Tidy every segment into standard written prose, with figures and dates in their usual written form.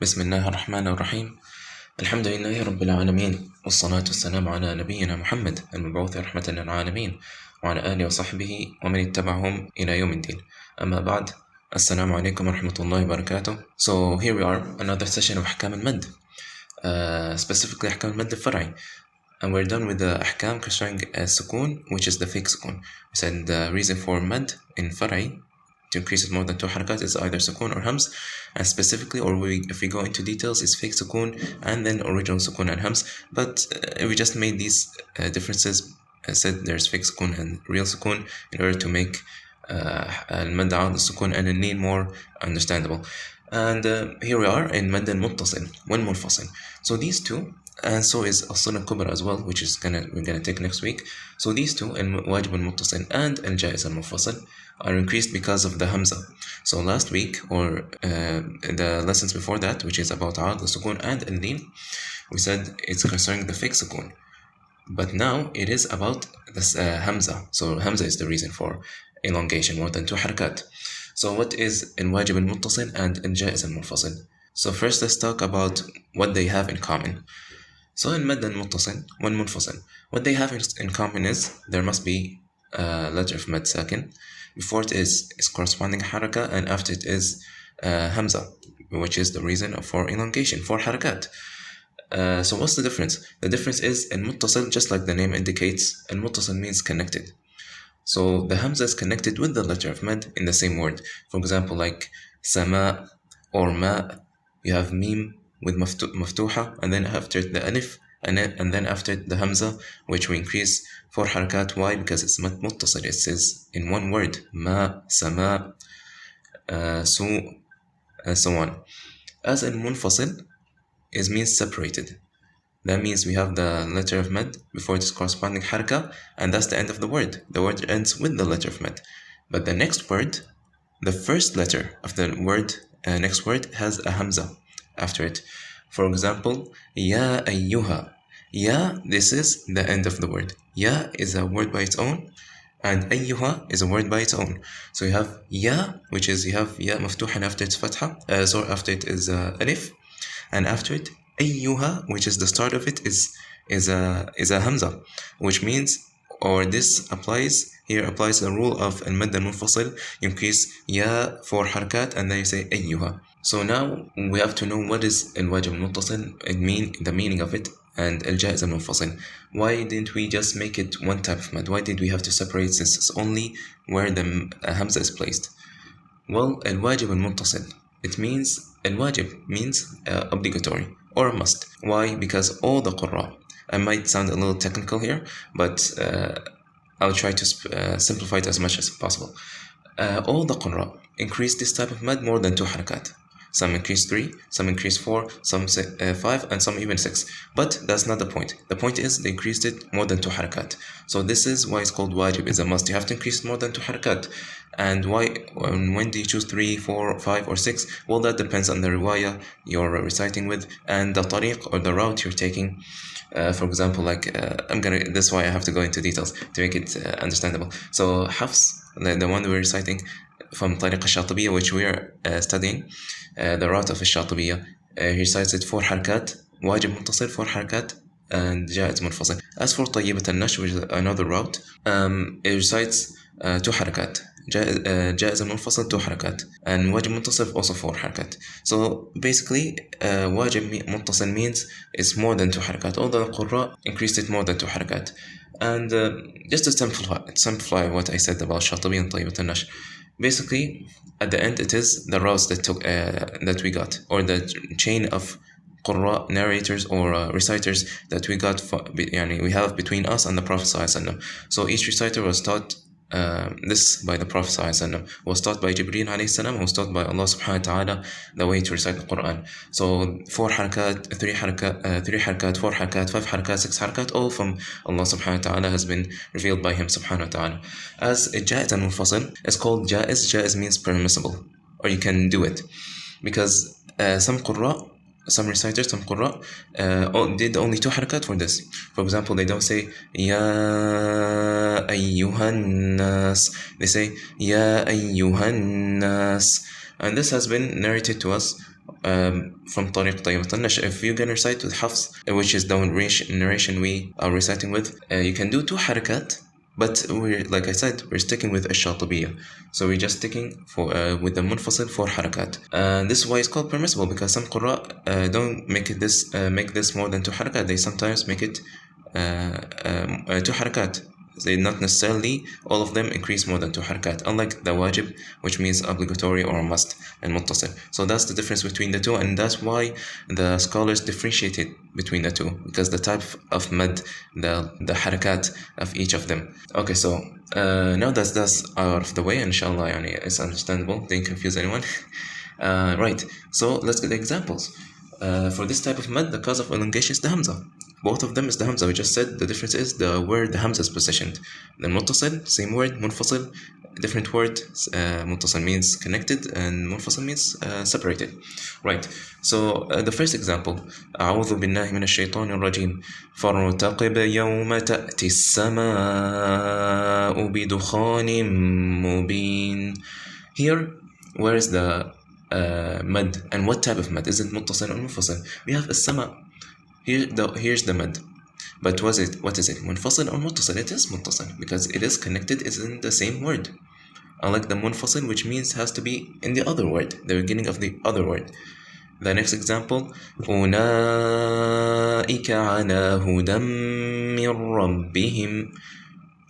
بسم الله الرحمن الرحيم. الحمد لله رب العالمين، والصلاة والسلام على نبينا محمد المبعوث رحمة للعالمين وعلى آله وصحبه ومن اتبعهم إلى يوم الدين. أما بعد، السلام عليكم ورحمة الله وبركاته. So here we are, another session of أحكام المد, specifically أحكام المد الفرعي, and we're done with the أحكام concerning السكون, which is the fake سكون. We said the reason for مد in فرعي to increase it more than 2 harakat is either sukun or hams, and specifically, or if we go into details, is fake sukun and then original sukun and hams. But we just made these differences, said there's fake sukun and real sukun in order to make al-mad al sukun and al-neen more understandable. And here we are in mad al-muttasil wal munfasil. So these two, and so is al-sunnah kubra as well, which is we're gonna take next week. So these two, al-wajib al-muttasil and al-jaiz al-munfasil, are increased because of the hamza. So last week, or the lessons before that, which is about the sukun and al-neen, we said it's concerning the fake sukun. But now it is about this hamza. So hamza is the reason for elongation more than 2 harakat. So what is al-wajib al-muttasil and al-jaiz al-munfasil? So first let's talk about what they have in common. So in mad al-muttasil wal munfasil, what they have in common is there must be a letter of mad sakin. Before it is corresponding haraka, and after it is hamza, which is the reason for elongation, 4 harakat. So what's the difference? The difference is al-muttasil, just like the name indicates, al-muttasil means connected. So the hamza is connected with the letter of mad in the same word. For example, like sama or ma, you have mim with maftuha, and then after it the alif, and then after it the hamza, which we increase 4 harakat. Why? Because it's muttasil. It says in one word, ma, sama, su, and so on. As in munfasil, it means separated. That means we have the letter of mad before its corresponding haraka, and that's the end of the word. The word ends with the letter of mad. But the next word, the first letter of the word, next word has a hamza after it. For example, ya ayyuha. Ya, this is the end of the word. Ya is a word by its own, and ayyuha is a word by its own. So you have ya, which is you have ya maftuha, and after it's fatha, so after it is alif, and after it ayyuha, which is the start of it, is a hamza, which means, or this applies the rule of al-mad al-munfasil. You increase ya 4 harakat and then you say ayyuha. So now we have to know what is al-wajib al-muttasil, the meaning of it, and al-jaiz al-munfasil. Why didn't we just make it one type of mad? Why did we have to separate, since it's only where the hamza is placed? Well, al-wajib al-muttasil, it means, al-wajib means obligatory or a must. Why? Because all the qurra, I might sound a little technical here, but I'll try to simplify it as much as possible. All the qurra increase this type of mad more than 2 harakat. Some increase 3, some increase 4, some 5, and some even 6. But that's not the point. The point is they increased it more than 2 harakat. So this is why it's called wajib, is a must. You have to increase more than 2 harakat. And why? When do you choose 3, 4, 5, or 6? Well, that depends on the riwayah you're reciting with and the tariq, or the route you're taking. For example, like this is why I have to go into details to make it understandable. So Hafs, the one we're reciting from Tariq al-Shatibiyya, which we are studying, the route of al-Shatibiyya, he recites it 4 harakat, wajib muttasil 4 harakat, and jaiz munfasil. As for Tayyibat al-Nash, which is another route, it recites 2 harakat, jaiz al-munfasil 2 harakat, and wajib muttasil also 4 harakat. So basically, wajib muttasil means it's more than 2 harakat. All the qurra increased it more than 2 harakat. And just to simplify what I said about Shatibi and Tayyibat al-Nash, basically, at the end, it is the routes that we got, or the chain of qurra, narrators or reciters that we got, we have between us and the Prophet ﷺ. So each reciter was taught this by the Prophet ﷺ, was taught by Jibreel ﷺ, was taught by Allah subhanahu wa ta'ala the way to recite the Quran. So 4 harakat, 3 harakat, 4 harakat, 5 harakat, 6 harakat, all from Allah subhanahu wa ta'ala has been revealed by Him subhanahu wa ta'ala. As jaiz al-munfasil is called jaiz. Jaiz means permissible, or you can do it, because some qurra, some reciters, some qurra did only 2 harakat for this. For example, they don't say Ya ayyuhan nas, they say Ya ayyuhan nas, and this has been narrated to us from طريق طيبة النشأ. If you're gonna recite with حفص, which is the narration we are reciting with, you can do 2 حركات, but we're, like I said, we're sticking with الشاطبية. So we're just sticking with the منفصل 4 حركات. This is why it's called permissible, because some قراء don't make this more than 2 حركات. They sometimes make it 2 حركات. They not necessarily all of them increase more than 2 حركات, unlike the wajib, which means obligatory or must, and muttasil. So that's the difference between the two, and that's why the scholars differentiated between the two, because the type of mad, the harakat of each of them. Okay, so now that's out of the way, inshallah, it's understandable, didn't confuse anyone. Right, so let's get the examples. For this type of mad, the cause of elongation is the hamza. Both of them is the hamza. We just said the difference is where the hamza is positioned. The muttasil, same word. Munfasil, different word. Muttasil means connected, and munfasil means separated. Right. So the first example, أعوذ بالله من الشيطان الرجيم فارتقب يوم تأتي السماء بدخان مبين. Here, where is the mad, and what type of mad? Is it muttasil or munfasil? We have السماء. Here's the mad. But what is it? Munfasil or muttasil? It is muttasil, because it is connected, it's in the same word. Unlike the munfasil, which means has to be in the other word, the beginning of the other word. The next example, أولئك على هدى من ربهم.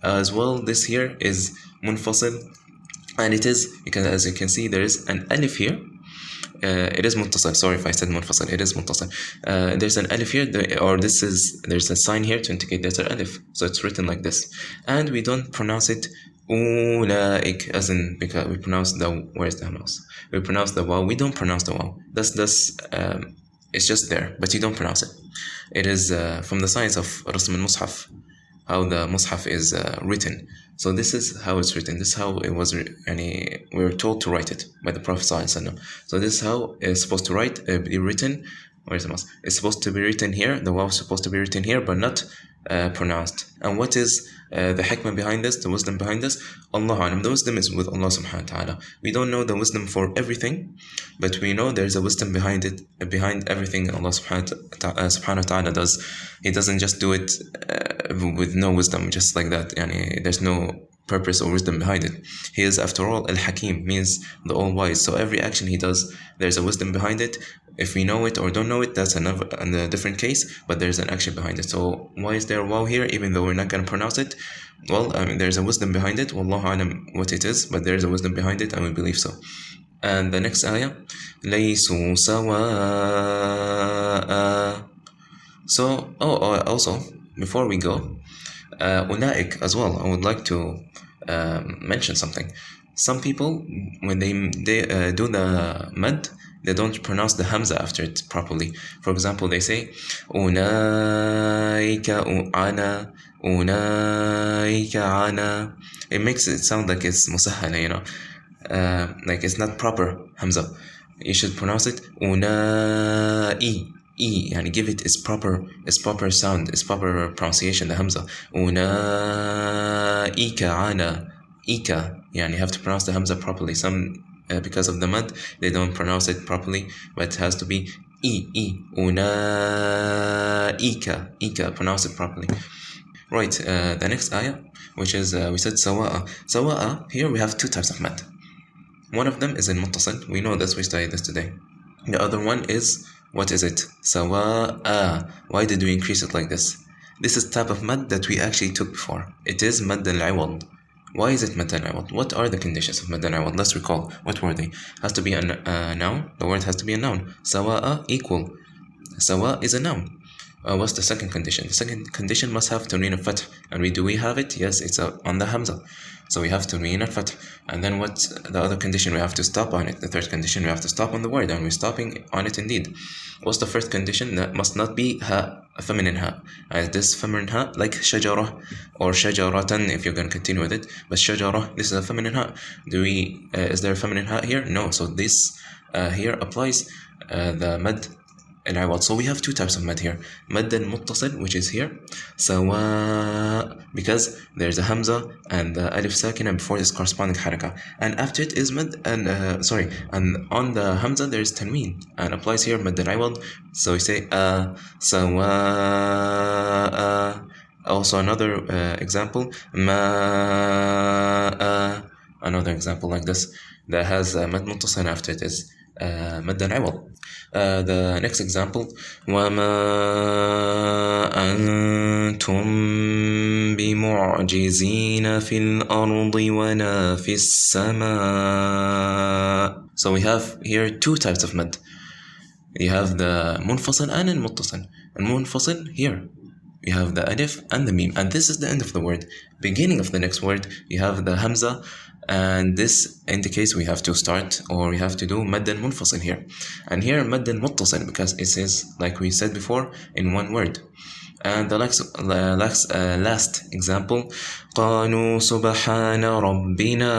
As well, this here is munfasil, and it is, as you can see, there is an alif here. It is muttasil. Sorry if I said munfasil. It is muttasil. There's an alif here, there's a sign here to indicate there's an alif. So it's written like this. And we don't pronounce it ulaik, as in, because we pronounce where's the mouse? We pronounce the waw. We don't pronounce the waw. It's just there, but you don't pronounce it. It is from the science of Rasm al-Mushaf, how the Mushaf is written. So this is how it's written. This is how it was. We were told to write it by the Prophet ﷺ. So this is how it's supposed to be written. Where's the mouse? It's supposed to be written here. The waw is supposed to be written here, but not pronounced. And what is the hikmah behind this? The wisdom behind this? Allah alam. The wisdom is with Allah subhanahu wa ta'ala. We don't know the wisdom for everything, but we know there's a wisdom behind it, behind everything Allah subhanahu wa ta'ala does. He doesn't just do it with no wisdom, just like that. There's no purpose or wisdom behind it. He is, after all, Al-Hakim, means the all-wise. So every action he does, there's a wisdom behind it. If we know it or don't know it, that's a different case, but there's an action behind it. So why is there a waw here, even though we're not going to pronounce it? Well, there's a wisdom behind it. Wallahu alam what it is, but there's a wisdom behind it, and we believe so. And the next ayah, لَيْسُوا سَوَاءً. So, also, before we go, أولئك as well, I would like to mention something. Some people, when they do the mad, they don't pronounce the hamza after it properly. For example, they say أولئك أنا أولئك أنا. It makes it sound like it's musahhala, like it's not proper hamza. You should pronounce it أولئي. Give it its proper sound, its proper pronunciation, the hamza. أولئك أنا. Ika, you have to pronounce the hamza properly. Some, because of the mad, they don't pronounce it properly, but it has to be Ika, pronounce it properly. Right, the next ayah, which is, we said sawa'a. Sawa'a, here we have 2 types of mad. One of them is in muttasil. We know this, we studied this today. The other one is, what is it? Sawa'a. Why did we increase it like this? This is type of mad that we actually took before. It is mad al-iwad. Why is it mad al-iwad? What are the conditions of mad al-iwad? Let's recall. What were they? Has to be a noun. The word has to be a noun. Sawa'a, equal. Sawa is a noun. What's the second condition? The second condition must have tanween al-fath. And do we have it? Yes, it's on the hamza. So we have tanween al-fath. And then what's the other condition? We have to stop on it. The third condition, we have to stop on the word. And we're stopping on it indeed. What's the first condition? That must not be ha, a feminine ha. This feminine ha, like shajarah or shajaratan, if you're going to continue with it. But shajarah, this is a feminine ha. Is there a feminine ha here? No. So this here applies the mad العوض. So we have two types of mad here. مد المتصل, which is here, سواء, because there's a hamza and the alif sakina before this corresponding haraka, and after it is mad, and and on the hamza there is tanween, and applies here mad al-iwad. So we say سواء. Also another example, ما. Another example like this that has mad متصل after it is مد العوض. The next example, وما أنتم بمعجزين في الأرض ولا في السماء. So we have here two types of mad. You have the منفصل and المتصل. المنفصل here you have the alif and the mim, and this is the end of the word. Beginning of the next word you have the hamza, and this indicates we have to start, or we have to do مد المنفصل here. And here مد المتصل, because it says, like we said before, in one word. And the last example, قالوا سبحان ربنا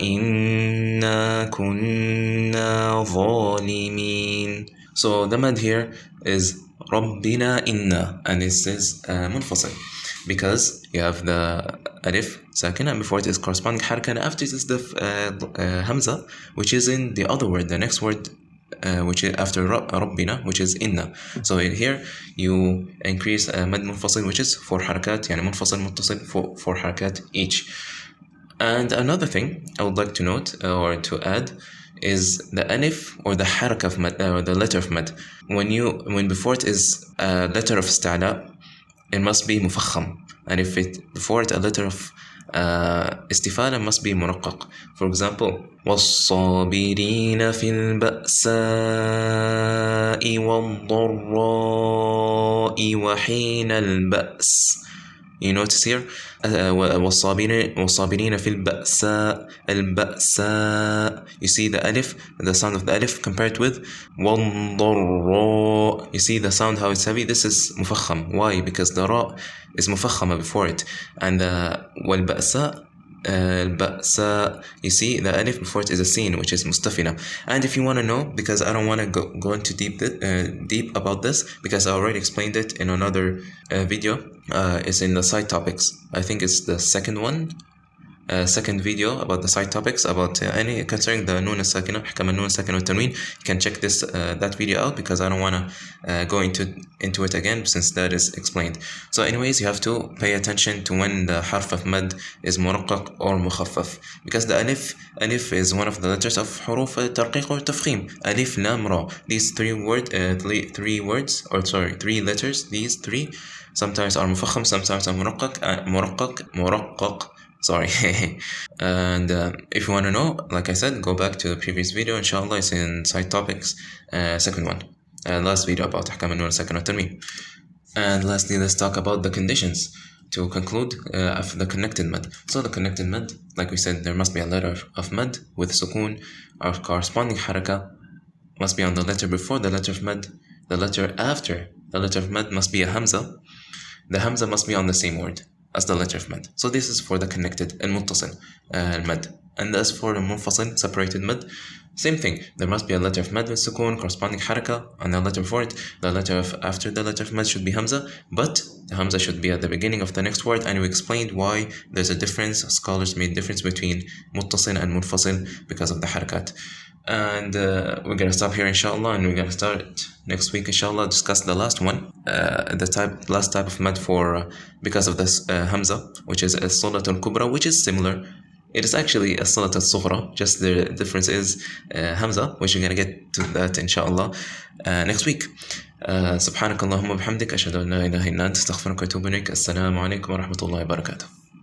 إنا كنا ظالمين. So the mad here is ربنا إنا, and it says منفصل, because you have the alif sakina, and before it is corresponding haraka, and after it is the hamza, which is in the other word, the next word, which is after ربنا, which is inna. So here you increase mad منفصل, which is 4 harakat, يعني منفصل متصل 4 harakat each. And another thing I would like to note or to add is the alif, or the haraka of mad, or the letter of mad. When before it is a letter of ista'la, it must be مفخم, and if it before it a letter of استفالة, must be مرقق. For example, والصابرين في البأساء والضراء وحين البأس. You notice here والصابرين في البأساء, البأساء. You see the alif, the sound of the alif compared with والضراء. You see the sound how it's heavy. This is مفخم. Why? Because the ra is مفخمة before it, and والبأساء, البأساء, you see the alif before it is a sin, which is mustafina. And if you want to know, because I don't want to go into deep about this, because I already explained it in another video, it's in the side topics. I think it's the second one, second video about the side topics about any concerning the nun as-sakina, ahkam an-nun as-sakina wa tanween. You can check this that video out, because I don't want to go into it again, since that is explained. So anyways, you have to pay attention to when the harf of mad is muraqqaq or mukhaffaf, because the alif is one of the letters of huruf tarqiq or tafkhim. Alif, lam, ra. These three letters, these three sometimes are mufakham, sometimes are muraqqaq. Sorry. And if you want to know, like I said, go back to the previous video, inshallah. It's in side topics, second one, last video about ahkam an-nun as-sakina wa tanween. And lastly, let's talk about the conditions to conclude of the connected mad. So the connected mad, like we said, there must be a letter of mad with sukoon, or corresponding haraka must be on the letter before the letter of mad. The letter after the letter of mad must be a hamza. The hamza must be on the same word as the letter of mad. So this is for the connected al-muttasil mad. And as for the munfasil, separated mad, same thing. There must be a letter of mad with sukoon, corresponding haraka on the letter before it. The letter after the letter of mad should be hamza, but the hamza should be at the beginning of the next word. And we explained why there's a difference. Scholars made difference between muttasil and munfasil because of the harakat. And we're gonna stop here, inshallah, and we're gonna start next week, inshallah, discuss the last one, last type of mad for because of this hamza, which is as-salat al-kubra, which is similar. It is actually as-salat al-sughra, just the difference is hamza, which we're gonna get to that, inshallah, next week. سبحانك اللهم وبحمدك أشهد أن لا إله إلا أنت أستغفرك وأتوب إليك. السلام عليكم ورحمة الله وبركاته.